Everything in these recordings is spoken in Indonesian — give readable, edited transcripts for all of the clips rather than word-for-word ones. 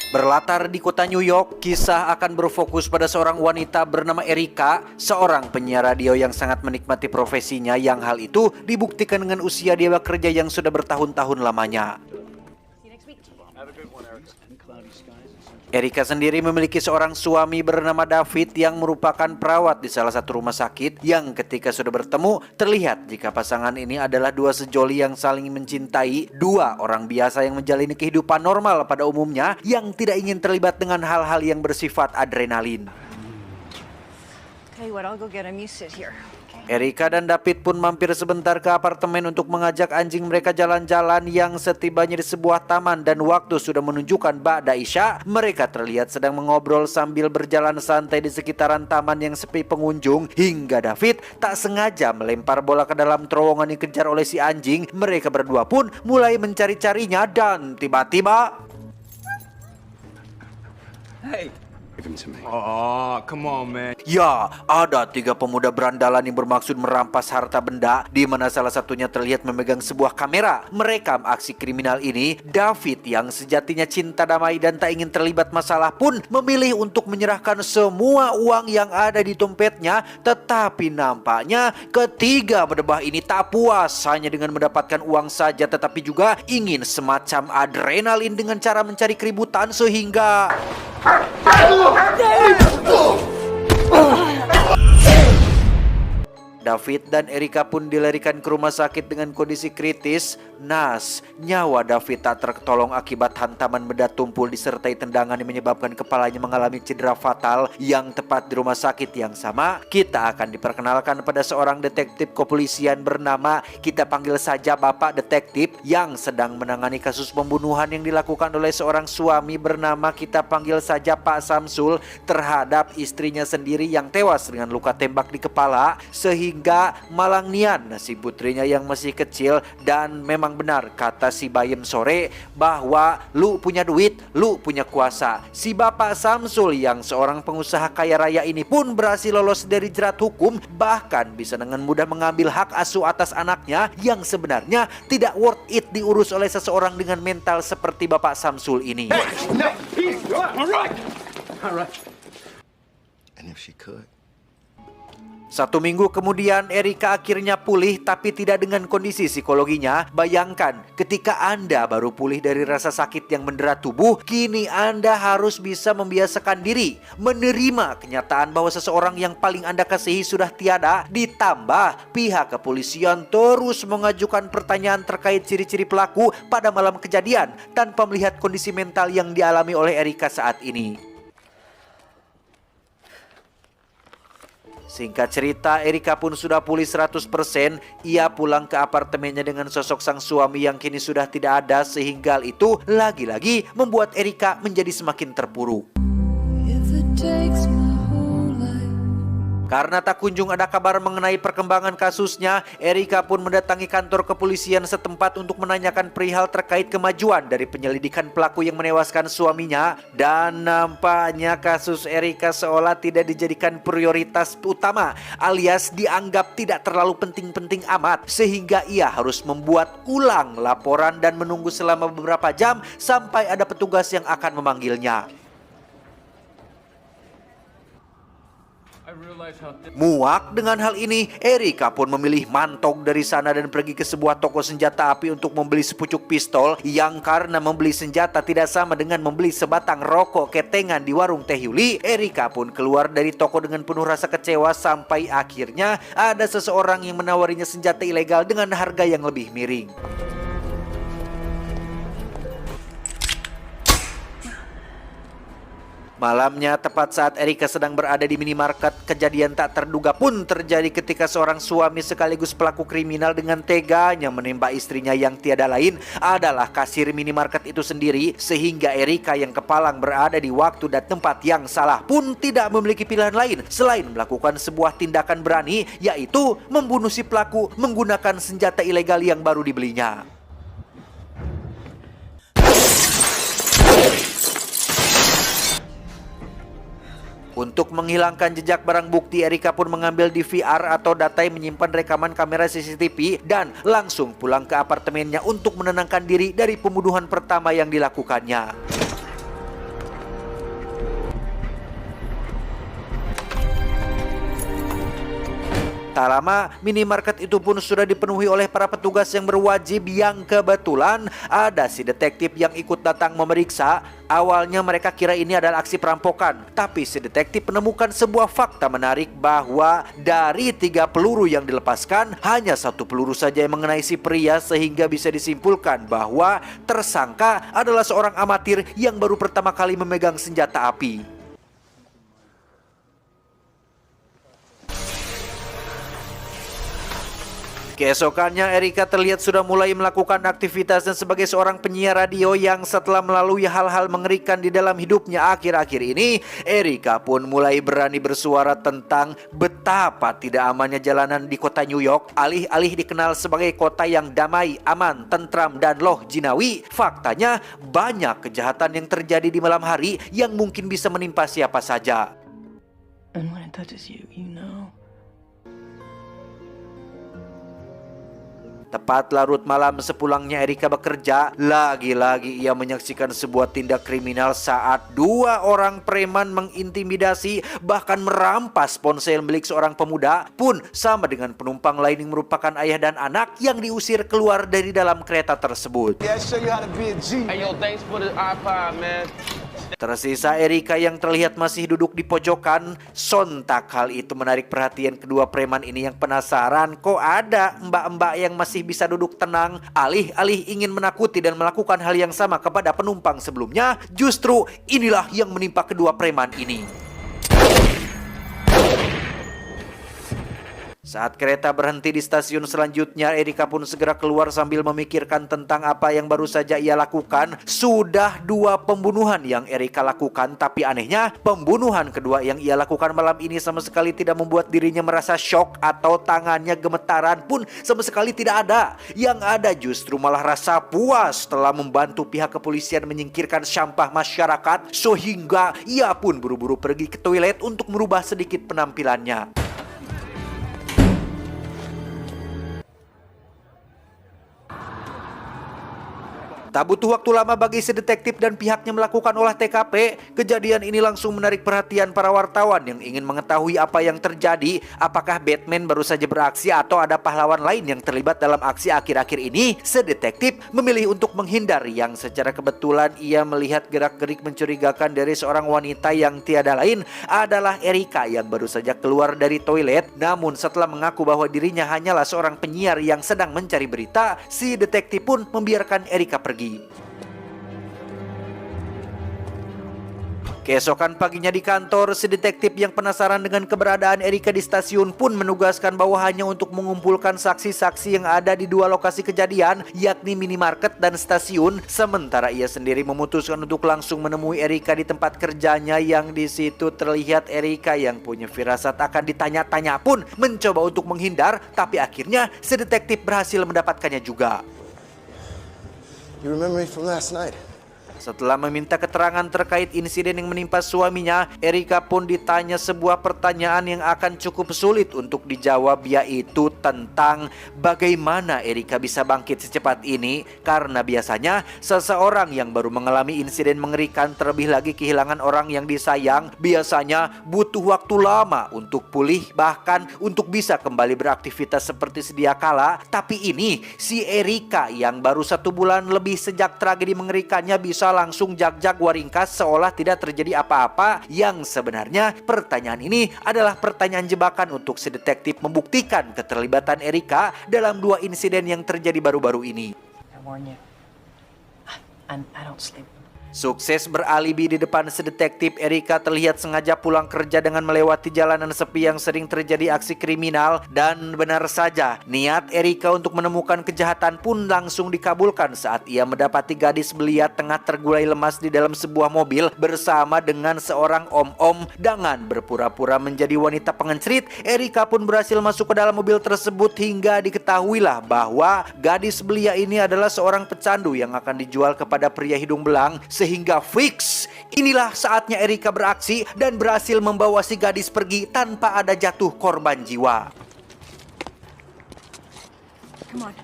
Berlatar di kota New York, kisah akan berfokus pada seorang wanita bernama Erika, seorang penyiar radio yang sangat menikmati profesinya yang hal itu dibuktikan dengan usia dia bekerja yang sudah bertahun-tahun lamanya. Erika sendiri memiliki seorang suami bernama David yang merupakan perawat di salah satu rumah sakit yang ketika sudah bertemu terlihat jika pasangan ini adalah dua sejoli yang saling mencintai, dua orang biasa yang menjalani kehidupan normal pada umumnya yang tidak ingin terlibat dengan hal-hal yang bersifat adrenalin. Erika dan David pun mampir sebentar ke apartemen untuk mengajak anjing mereka jalan-jalan yang setibanya di sebuah taman dan waktu sudah menunjukkan ba'da isya, mereka terlihat sedang mengobrol sambil berjalan santai di sekitaran taman yang sepi pengunjung hingga David tak sengaja melempar bola ke dalam terowongan yang dikejar oleh si anjing. Mereka berdua pun mulai mencari-carinya dan tiba-tiba Oh, come on, man. ya, ada tiga pemuda berandalan yang bermaksud merampas harta benda, di mana salah satunya terlihat memegang sebuah kamera merekam aksi kriminal ini. David yang sejatinya cinta damai dan tak ingin terlibat masalah pun memilih untuk menyerahkan semua uang yang ada di dompetnya. Tetapi nampaknya ketiga berdebah ini tak puas hanya dengan mendapatkan uang saja, tetapi juga ingin semacam adrenalin dengan cara mencari keributan sehingga David dan Erika pun dilarikan ke rumah sakit dengan kondisi kritis. Nas, nyawa David tak tertolong akibat hantaman benda tumpul disertai tendangan yang menyebabkan kepalanya mengalami cedera fatal. Yang tepat di rumah sakit yang sama, kita akan diperkenalkan pada seorang detektif kepolisian bernama, kita panggil saja Bapak Detektif, yang sedang menangani kasus pembunuhan yang dilakukan oleh seorang suami bernama, kita panggil saja Pak Samsul, terhadap istrinya sendiri yang tewas dengan luka tembak di kepala. Sehingga malang nian si putrinya yang masih kecil, dan memang benar kata si Bayem sore bahwa lu punya duit, lu punya kuasa. Si Bapak Samsul yang seorang pengusaha kaya raya ini pun berhasil lolos dari jerat hukum, bahkan bisa dengan mudah mengambil hak asuh atas anaknya yang sebenarnya tidak worth it diurus oleh seseorang dengan mental seperti Bapak Samsul ini. And if she could. 1 minggu kemudian Erika akhirnya pulih, tapi tidak dengan kondisi psikologinya. Bayangkan ketika Anda baru pulih dari rasa sakit yang mendera tubuh, kini Anda harus bisa membiasakan diri menerima kenyataan bahwa seseorang yang paling Anda kasihi sudah tiada. Ditambah pihak kepolisian terus mengajukan pertanyaan terkait ciri-ciri pelaku pada malam kejadian tanpa melihat kondisi mental yang dialami oleh Erika saat ini. Singkat cerita, Erika pun sudah pulih 100%. Ia pulang ke apartemennya dengan sosok sang suami yang kini sudah tidak ada, sehingga hal itu lagi-lagi membuat Erika menjadi semakin terpuruk. Karena tak kunjung ada kabar mengenai perkembangan kasusnya, Erika pun mendatangi kantor kepolisian setempat untuk menanyakan perihal terkait kemajuan dari penyelidikan pelaku yang menewaskan suaminya. Dan nampaknya kasus Erika seolah tidak dijadikan prioritas utama, alias dianggap tidak terlalu penting-penting amat, sehingga ia harus membuat ulang laporan dan menunggu selama beberapa jam sampai ada petugas yang akan memanggilnya. Muak dengan hal ini, Erika pun memilih mantok dari sana dan pergi ke sebuah toko senjata api untuk membeli sepucuk pistol, yang karena membeli senjata tidak sama dengan membeli sebatang rokok ketengan di warung Teh Yuli. Erika pun keluar dari toko dengan penuh rasa kecewa sampai akhirnya ada seseorang yang menawarinya senjata ilegal dengan harga yang lebih miring. Malamnya, tepat saat Erika sedang berada di minimarket, kejadian tak terduga pun terjadi ketika seorang suami sekaligus pelaku kriminal dengan teganya menembak istrinya yang tiada lain adalah kasir minimarket itu sendiri. Sehingga Erika yang kepalang berada di waktu dan tempat yang salah pun tidak memiliki pilihan lain selain melakukan sebuah tindakan berani, yaitu membunuh si pelaku menggunakan senjata ilegal yang baru dibelinya. Untuk menghilangkan jejak barang bukti, Erika pun mengambil DVR atau data yang menyimpan rekaman kamera CCTV dan langsung pulang ke apartemennya untuk menenangkan diri dari pembunuhan pertama yang dilakukannya. Tak lama, minimarket itu pun sudah dipenuhi oleh para petugas yang berwajib yang kebetulan ada si detektif yang ikut datang memeriksa. Awalnya mereka kira ini adalah aksi perampokan, tapi si detektif menemukan sebuah fakta menarik bahwa dari 3 peluru yang dilepaskan, hanya 1 peluru saja yang mengenai si pria, sehingga bisa disimpulkan bahwa tersangka adalah seorang amatir yang baru pertama kali memegang senjata api. Keesokannya Erika terlihat sudah mulai melakukan aktivitasnya sebagai seorang penyiar radio yang setelah melalui hal-hal mengerikan di dalam hidupnya akhir-akhir ini, Erika pun mulai berani bersuara tentang betapa tidak amannya jalanan di kota New York. Alih-alih dikenal sebagai kota yang damai, aman, tentram, dan loh jinawi, faktanya banyak kejahatan yang terjadi di malam hari yang mungkin bisa menimpa siapa saja. And when it touches you, you know. Tepat larut malam sepulangnya Erika bekerja, lagi-lagi ia menyaksikan sebuah tindak kriminal saat 2 orang preman mengintimidasi bahkan merampas ponsel milik seorang pemuda, pun sama dengan penumpang lain yang merupakan ayah dan anak yang diusir keluar dari dalam kereta tersebut. Tersisa Erika yang terlihat masih duduk di pojokan. Sontak hal itu menarik perhatian kedua preman ini yang penasaran kok ada mbak-mbak yang masih bisa duduk tenang. Alih-alih ingin menakuti dan melakukan hal yang sama kepada penumpang sebelumnya, justru inilah yang menimpa kedua preman ini. Saat kereta berhenti di stasiun selanjutnya, Erika pun segera keluar sambil memikirkan tentang apa yang baru saja ia lakukan. Sudah 2 pembunuhan yang Erika lakukan, tapi anehnya pembunuhan kedua yang ia lakukan malam ini sama sekali tidak membuat dirinya merasa shock atau tangannya gemetaran pun sama sekali tidak ada. Yang ada justru malah rasa puas setelah membantu pihak kepolisian menyingkirkan sampah masyarakat, sehingga ia pun buru-buru pergi ke toilet untuk merubah sedikit penampilannya. Tak butuh waktu lama bagi si detektif dan pihaknya melakukan olah TKP. Kejadian ini langsung menarik perhatian para wartawan yang ingin mengetahui apa yang terjadi. Apakah Batman baru saja beraksi atau ada pahlawan lain yang terlibat dalam aksi akhir-akhir ini? Si detektif memilih untuk menghindar, yang secara kebetulan ia melihat gerak-gerik mencurigakan dari seorang wanita yang tiada lain adalah Erika yang baru saja keluar dari toilet. Namun setelah mengaku bahwa dirinya hanyalah seorang penyiar yang sedang mencari berita, si detektif pun membiarkan Erika pergi. Keesokan paginya di kantor, si detektif yang penasaran dengan keberadaan Erika di stasiun pun menugaskan bawahannya untuk mengumpulkan saksi-saksi yang ada di 2 lokasi kejadian, yakni minimarket dan stasiun. Sementara ia sendiri memutuskan untuk langsung menemui Erika di tempat kerjanya, yang di situ terlihat Erika yang punya firasat akan ditanya-tanya pun mencoba untuk menghindar, tapi akhirnya si detektif berhasil mendapatkannya juga. You remember me from last night? Setelah meminta keterangan terkait insiden yang menimpa suaminya, Erika pun ditanya sebuah pertanyaan yang akan cukup sulit untuk dijawab, yaitu tentang bagaimana Erika bisa bangkit secepat ini. Karena biasanya seseorang yang baru mengalami insiden mengerikan, terlebih lagi kehilangan orang yang disayang, biasanya butuh waktu lama untuk pulih, bahkan untuk bisa kembali beraktivitas seperti sedia kala. Tapi ini si Erika yang baru 1 bulan lebih sejak tragedi mengerikannya bisa langsung jag-jag waringkas seolah tidak terjadi apa-apa. Yang sebenarnya pertanyaan ini adalah pertanyaan jebakan untuk si detektif membuktikan keterlibatan Erika dalam 2 insiden yang terjadi baru-baru ini. I warn you. I don't sleep. Sukses beralibi di depan si detektif, Erika terlihat sengaja pulang kerja dengan melewati jalanan sepi yang sering terjadi aksi kriminal. Dan benar saja, niat Erika untuk menemukan kejahatan pun langsung dikabulkan saat ia mendapati gadis belia tengah tergulai lemas di dalam sebuah mobil bersama dengan seorang om-om. Dengan berpura-pura menjadi wanita pengencrit, Erika pun berhasil masuk ke dalam mobil tersebut hingga diketahuilah bahwa gadis belia ini adalah seorang pecandu yang akan dijual kepada pria hidung belang. Sehingga fix, inilah saatnya Erika beraksi dan berhasil membawa si gadis pergi tanpa ada jatuh korban jiwa. Come on.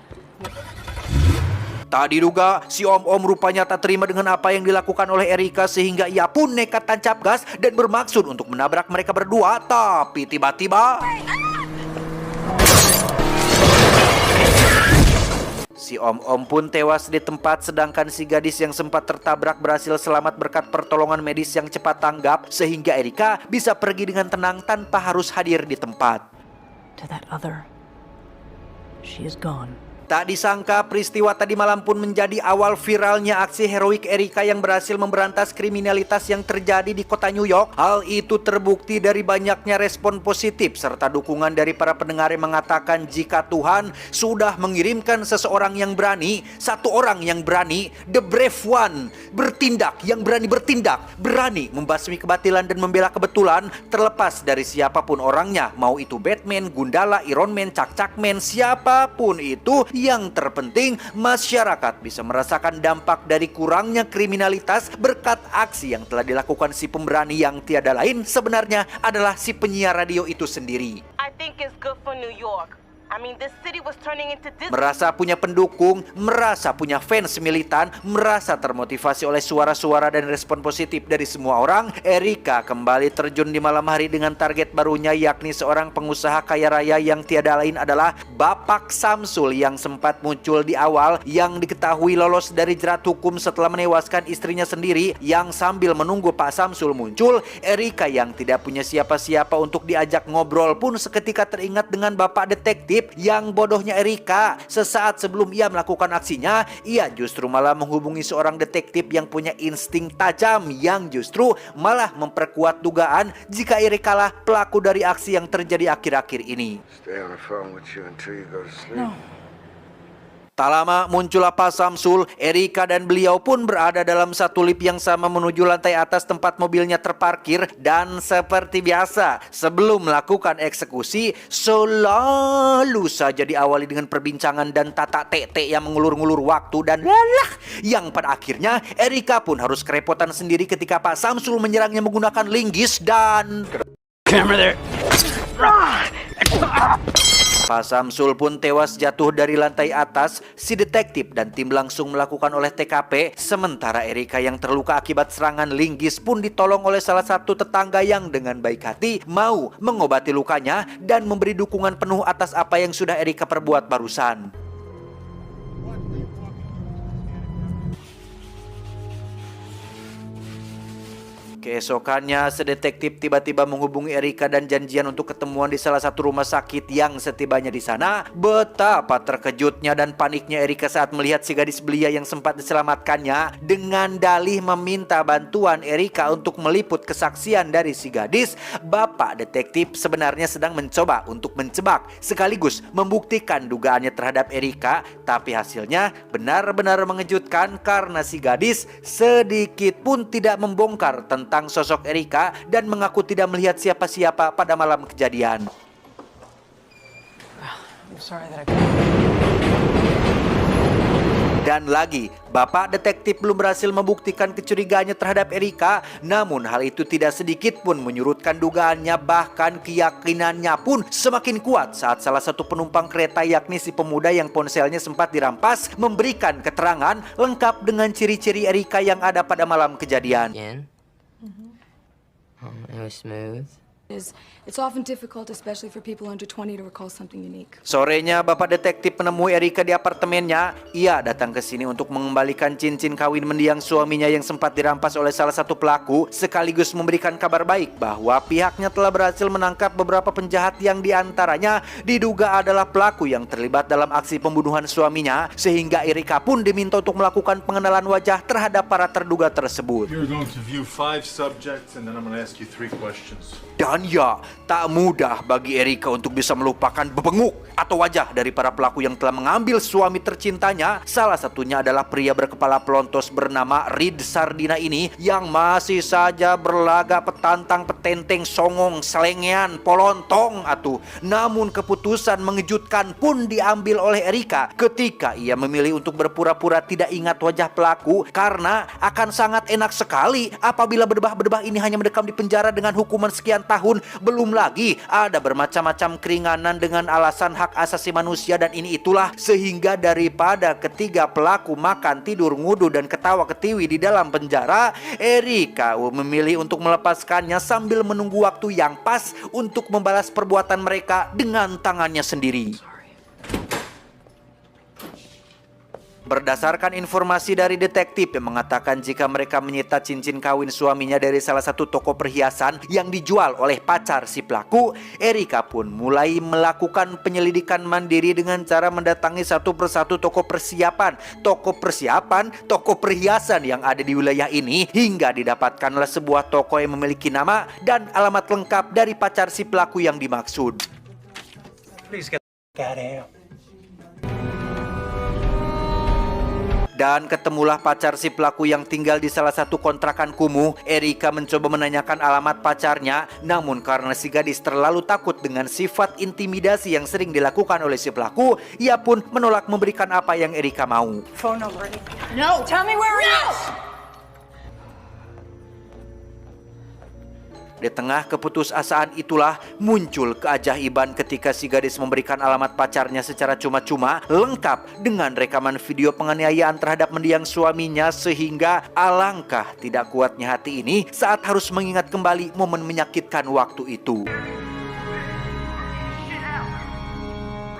Tak diduga, si om-om rupanya tak terima dengan apa yang dilakukan oleh Erika, sehingga ia pun nekat tancap gas dan bermaksud untuk menabrak mereka berdua. Tapi tiba-tiba Si om-om pun tewas di tempat, sedangkan si gadis yang sempat tertabrak berhasil selamat berkat pertolongan medis yang cepat tanggap, sehingga Erika bisa pergi dengan tenang tanpa harus hadir di tempat. To that other. She is gone. Tak disangka peristiwa tadi malam pun menjadi awal viralnya aksi heroik Erika yang berhasil memberantas kriminalitas yang terjadi di kota New York. Hal itu terbukti dari banyaknya respon positif serta dukungan dari para pendengar yang mengatakan jika Tuhan sudah mengirimkan seseorang yang berani, satu orang yang berani, the brave one, bertindak, yang berani bertindak, berani membasmi kebatilan dan membela kebetulan terlepas dari siapapun orangnya, mau itu Batman, Gundala, Iron Man, Cak-Cakman, siapapun itu. Yang terpenting, masyarakat bisa merasakan dampak dari kurangnya kriminalitas berkat aksi yang telah dilakukan si pemberani yang tiada lain sebenarnya adalah si penyiar radio itu sendiri. I think it's good for New York. I mean, this city was turning into Disney. Merasa punya pendukung, merasa punya fans militan, merasa termotivasi oleh suara-suara dan respon positif dari semua orang, Erika kembali terjun di malam hari dengan target barunya, yakni seorang pengusaha kaya raya yang tiada lain adalah Bapak Samsul yang sempat muncul di awal, yang diketahui lolos dari jerat hukum setelah menewaskan istrinya sendiri. Yang sambil menunggu Pak Samsul muncul, Erika yang tidak punya siapa-siapa untuk diajak ngobrol pun seketika teringat dengan Bapak Detektif. Yang bodohnya Erika, sesaat sebelum ia melakukan aksinya, ia justru malah menghubungi seorang detektif yang punya insting tajam, yang justru malah memperkuat dugaan jika Erika lah pelaku dari aksi yang terjadi akhir-akhir ini. Stay on the phone with you until you go to sleep. No. Tak lama muncullah Pak Samsul, Erika dan beliau pun berada dalam satu lift yang sama menuju lantai atas tempat mobilnya terparkir. Dan seperti biasa, sebelum melakukan eksekusi, selalu saja diawali dengan perbincangan dan tata tete yang mengulur-ngulur waktu dan lelah, yang pada akhirnya Erika pun harus kerepotan sendiri ketika Pak Samsul menyerangnya menggunakan linggis dan... Camera there. Pak Samsul pun tewas jatuh dari lantai atas. Si detektif dan tim langsung melakukan olah TKP. Sementara Erika yang terluka akibat serangan linggis pun ditolong oleh salah satu tetangga yang dengan baik hati mau mengobati lukanya dan memberi dukungan penuh atas apa yang sudah Erika perbuat barusan. Keesokannya, sedetektif tiba-tiba menghubungi Erika dan janjian untuk ketemuan di salah satu rumah sakit. Yang setibanya di sana, betapa terkejutnya dan paniknya Erika saat melihat si gadis belia yang sempat diselamatkannya. Dengan dalih meminta bantuan Erika untuk meliput kesaksian dari si gadis, Bapak Detektif sebenarnya sedang mencoba untuk menjebak sekaligus membuktikan dugaannya terhadap Erika. Tapi hasilnya benar-benar mengejutkan karena si gadis sedikit pun tidak membongkar tentang sosok Erika dan mengaku tidak melihat siapa-siapa pada malam kejadian. I'm sorry that I... Dan lagi, Bapak Detektif belum berhasil membuktikan kecurigaannya terhadap Erika. Namun hal itu tidak sedikit pun menyurutkan dugaannya, bahkan keyakinannya pun semakin kuat saat salah satu penumpang kereta, yakni si pemuda yang ponselnya sempat dirampas, memberikan keterangan lengkap dengan ciri-ciri Erika yang ada pada malam kejadian. Again? It was smooth. It's often difficult, especially for people under 20, to recall something unique. Sorenya, Bapak Detektif menemui Erika di apartemennya. Ia datang ke sini untuk mengembalikan cincin kawin mendiang suaminya yang sempat dirampas oleh salah satu pelaku, sekaligus memberikan kabar baik bahwa pihaknya telah berhasil menangkap beberapa penjahat yang diantaranya diduga adalah pelaku yang terlibat dalam aksi pembunuhan suaminya, sehingga Erika pun diminta untuk melakukan pengenalan wajah terhadap para terduga tersebut. You're going to view 5 subjects and then I'm going to ask you 3 questions. Dan ya, tak mudah bagi Erika untuk bisa melupakan bebenguk atau wajah dari para pelaku yang telah mengambil suami tercintanya. Salah satunya adalah pria berkepala pelontos bernama Reed Sardina ini, yang masih saja berlagak petantang, petenteng, songong, selengean, polontong atuh. Namun keputusan mengejutkan pun diambil oleh Erika ketika ia memilih untuk berpura-pura tidak ingat wajah pelaku, karena akan sangat enak sekali apabila bedebah-bedebah ini hanya mendekam di penjara dengan hukuman sekian tahun. Belum lagi ada bermacam-macam keringanan dengan alasan hak asasi manusia dan ini itulah, sehingga daripada ketiga pelaku makan, tidur, ngudu dan ketawa ketiwi di dalam penjara, Erika memilih untuk melepaskannya sambil menunggu waktu yang pas untuk membalas perbuatan mereka dengan tangannya sendiri. Berdasarkan informasi dari detektif yang mengatakan jika mereka menyita cincin kawin suaminya dari salah satu toko perhiasan yang dijual oleh pacar si pelaku, Erika pun mulai melakukan penyelidikan mandiri dengan cara mendatangi satu persatu toko perhiasan yang ada di wilayah ini hingga didapatkanlah sebuah toko yang memiliki nama dan alamat lengkap dari pacar si pelaku yang dimaksud. Please get the out of here. Dan ketemulah pacar si pelaku yang tinggal di salah satu kontrakan kumuh. Erika mencoba menanyakan alamat pacarnya, namun karena si gadis terlalu takut dengan sifat intimidasi yang sering dilakukan oleh si pelaku, ia pun menolak memberikan apa yang Erika mau. Phone number. No, tell me where he is! Di tengah keputusasaan itulah muncul keajaiban ketika si gadis memberikan alamat pacarnya secara cuma-cuma, lengkap dengan rekaman video penganiayaan terhadap mendiang suaminya, sehingga alangkah tidak kuatnya hati ini saat harus mengingat kembali momen menyakitkan waktu itu.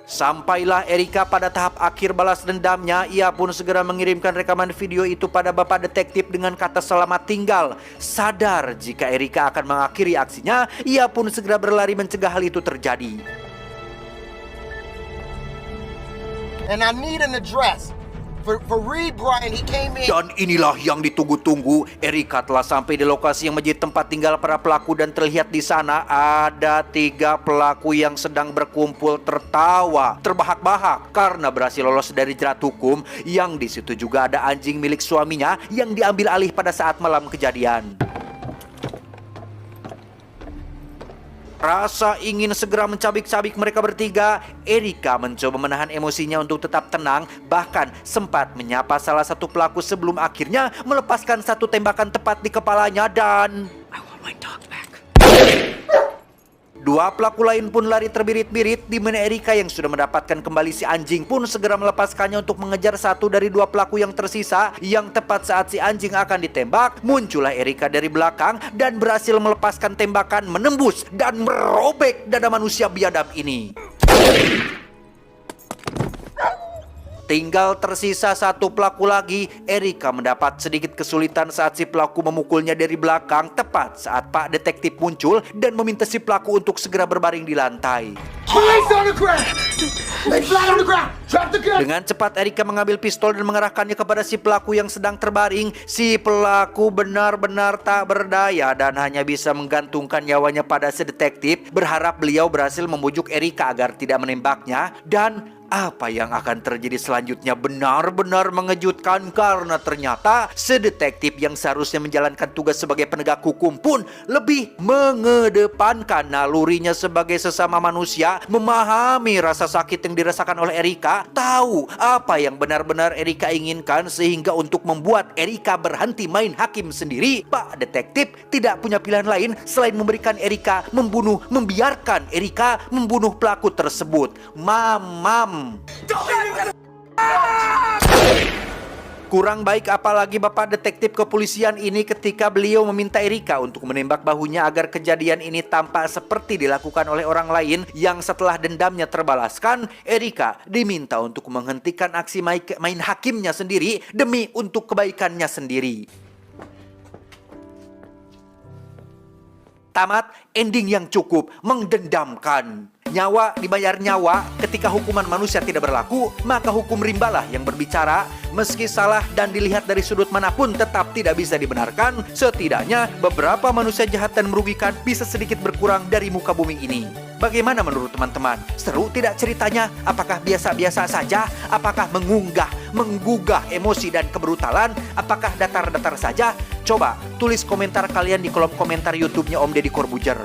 Sampailah Erika pada tahap akhir balas dendamnya, ia pun segera mengirimkan rekaman video itu pada bapak detektif dengan kata selamat tinggal. Sadar jika Erika akan mengakhiri aksinya, ia pun segera berlari mencegah hal itu terjadi. And I need an address for Reed Bryant. He came in. Dan inilah yang ditunggu-tunggu. Erika telah sampai di lokasi yang menjadi tempat tinggal para pelaku dan terlihat di sana ada 3 pelaku yang sedang berkumpul tertawa terbahak-bahak karena berhasil lolos dari jerat hukum. Yang di situ juga ada anjing milik suaminya yang diambil alih pada saat malam kejadian. Rasa ingin segera mencabik-cabik mereka bertiga, Erika mencoba menahan emosinya untuk tetap tenang, bahkan sempat menyapa salah satu pelaku sebelum akhirnya melepaskan satu tembakan tepat di kepalanya dan... I want my dog back. 2 pelaku lain pun lari terbirit-birit, di mana Erika yang sudah mendapatkan kembali si anjing pun segera melepaskannya untuk mengejar satu dari 2 pelaku yang tersisa. Yang tepat saat si anjing akan ditembak, muncullah Erika dari belakang dan berhasil melepaskan tembakan menembus dan merobek dada manusia biadab ini. Tinggal tersisa 1 pelaku lagi. Erika mendapat sedikit kesulitan saat si pelaku memukulnya dari belakang, tepat saat Pak Detektif muncul dan meminta si pelaku untuk segera berbaring di lantai. Dengan cepat Erika mengambil pistol dan mengarahkannya kepada si pelaku yang sedang terbaring. Si pelaku benar-benar tak berdaya dan hanya bisa menggantungkan nyawanya pada si detektif, berharap beliau berhasil membujuk Erika agar tidak menembaknya. Dan apa yang akan terjadi selanjutnya benar-benar mengejutkan, karena ternyata sedetektif yang seharusnya menjalankan tugas sebagai penegak hukum pun lebih mengedepankan nalurinya sebagai sesama manusia, memahami rasa sakit yang dirasakan oleh Erika, tahu apa yang benar-benar Erika inginkan, sehingga untuk membuat Erika berhenti main hakim sendiri, Pak Detektif tidak punya pilihan lain selain memberikan Erika membiarkan Erika membunuh pelaku tersebut. Mamam. Kurang baik apalagi Bapak Detektif kepolisian ini ketika beliau meminta Erika untuk menembak bahunya agar kejadian ini tampak seperti dilakukan oleh orang lain. Yang setelah dendamnya terbalaskan, Erika diminta untuk menghentikan aksi main hakimnya sendiri demi untuk kebaikannya sendiri. Tamat ending yang cukup mendendamkan. Nyawa dibayar nyawa. Ketika hukuman manusia tidak berlaku, maka hukum rimbalah yang berbicara. Meski salah dan dilihat dari sudut manapun tetap tidak bisa dibenarkan. Setidaknya beberapa manusia jahat dan merugikan bisa sedikit berkurang dari muka bumi ini. Bagaimana menurut teman-teman? Seru tidak ceritanya? Apakah biasa-biasa saja? Apakah menggugah emosi dan kebrutalan? Apakah datar-datar saja? Coba tulis komentar kalian di kolom komentar YouTube-nya Om Deddy Corbuzier.